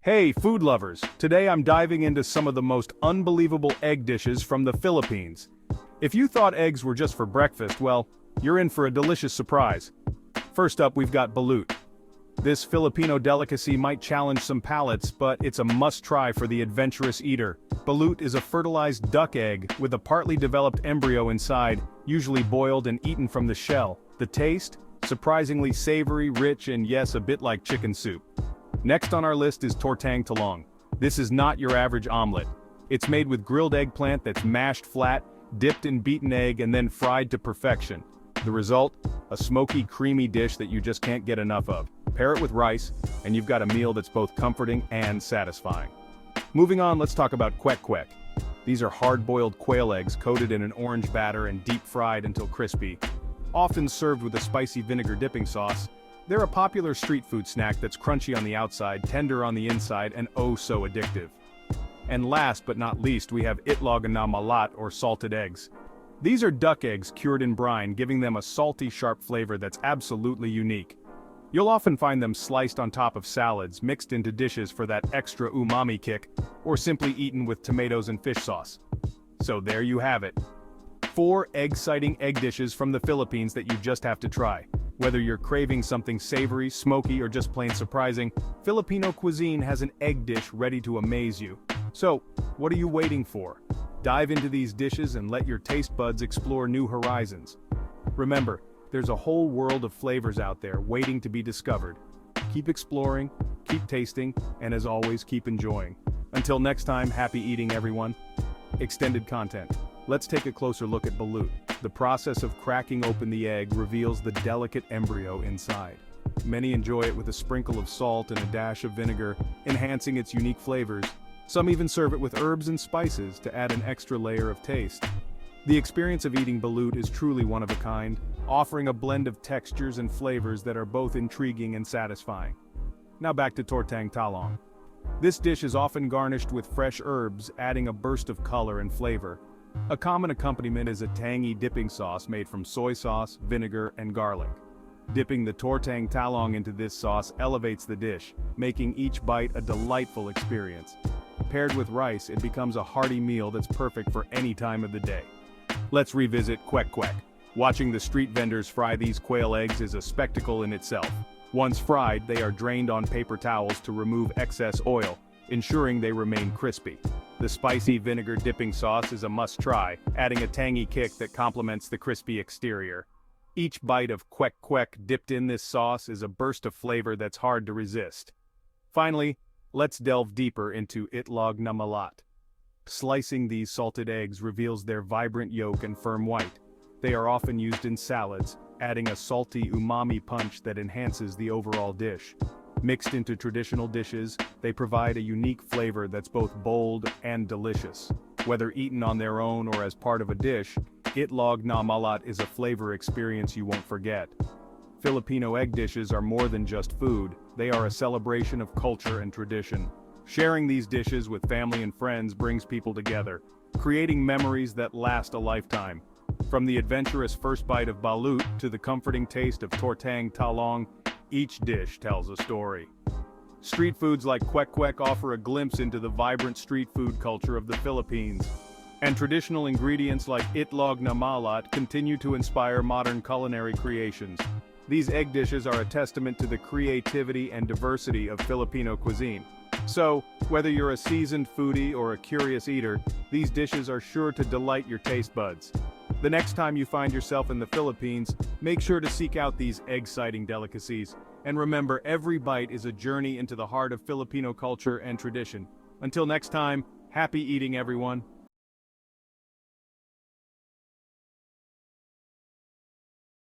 Hey, food lovers! Today I'm diving into some of the most unbelievable egg dishes from the Philippines. If you thought eggs were just for breakfast, well, you're in for a delicious surprise. First up, we've got balut. This Filipino delicacy might challenge some palates, but it's a must-try for the adventurous eater. Balut is a fertilized duck egg with a partly developed embryo inside, usually boiled and eaten from the shell. The taste? Surprisingly savory, rich, and yes, a bit like chicken soup. Next on our list is tortang talong. This is not your average omelet. It's made with grilled eggplant that's mashed flat, dipped in beaten egg, and then fried to perfection. The result? A smoky, creamy dish that you just can't get enough of. Pair it with rice, and you've got a meal that's both comforting and satisfying. Moving on, let's talk about kwek-kwek. These are hard-boiled quail eggs coated in an orange batter and deep-fried until crispy. Often served with a spicy vinegar dipping sauce, they're a popular street food snack that's crunchy on the outside, tender on the inside, and oh so addictive. And last but not least, we have itlog na malat, or salted eggs. These are duck eggs cured in brine, giving them a salty, sharp flavor that's absolutely unique. You'll often find them sliced on top of salads, mixed into dishes for that extra umami kick, or simply eaten with tomatoes and fish sauce. So there you have it. 4 egg-citing egg dishes from the Philippines that you just have to try. Whether you're craving something savory, smoky, or just plain surprising, Filipino cuisine has an egg dish ready to amaze you. So, what are you waiting for? Dive into these dishes and let your taste buds explore new horizons. Remember, there's a whole world of flavors out there waiting to be discovered. Keep exploring, keep tasting, and as always, keep enjoying. Until next time, happy eating, everyone. Extended content. Let's take a closer look at balut. The process of cracking open the egg reveals the delicate embryo inside. Many enjoy it with a sprinkle of salt and a dash of vinegar, enhancing its unique flavors. Some even serve it with herbs and spices to add an extra layer of taste. The experience of eating balut is truly one of a kind, offering a blend of textures and flavors that are both intriguing and satisfying. Now back to tortang talong. This dish is often garnished with fresh herbs, adding a burst of color and flavor. A common accompaniment is a tangy dipping sauce made from soy sauce, vinegar, and garlic. Dipping the tortang talong into this sauce elevates the dish, making each bite a delightful experience. Paired with rice, it becomes a hearty meal that's perfect for any time of the day. Let's revisit kwek-kwek. Watching the street vendors fry these quail eggs is a spectacle in itself. Once fried, they are drained on paper towels to remove excess oil, ensuring they remain crispy. The spicy vinegar dipping sauce is a must-try, adding a tangy kick that complements the crispy exterior. Each bite of kwek-kwek dipped in this sauce is a burst of flavor that's hard to resist. Finally, let's delve deeper into itlog na malat. Slicing these salted eggs reveals their vibrant yolk and firm white. They are often used in salads, adding a salty umami punch that enhances the overall dish. Mixed into traditional dishes, they provide a unique flavor that's both bold and delicious. Whether eaten on their own or as part of a dish, itlog na malat is a flavor experience you won't forget. Filipino egg dishes are more than just food, they are a celebration of culture and tradition. Sharing these dishes with family and friends brings people together, creating memories that last a lifetime. From the adventurous first bite of balut to the comforting taste of tortang talong, each dish tells a story. Street foods like kwek-kwek offer a glimpse into the vibrant street food culture of the Philippines. And traditional ingredients like itlog na malat continue to inspire modern culinary creations. These egg dishes are a testament to the creativity and diversity of Filipino cuisine. So, whether you're a seasoned foodie or a curious eater, these dishes are sure to delight your taste buds. The next time you find yourself in the Philippines, make sure to seek out these egg-citing delicacies. And remember, every bite is a journey into the heart of Filipino culture and tradition. Until next time, happy eating, everyone.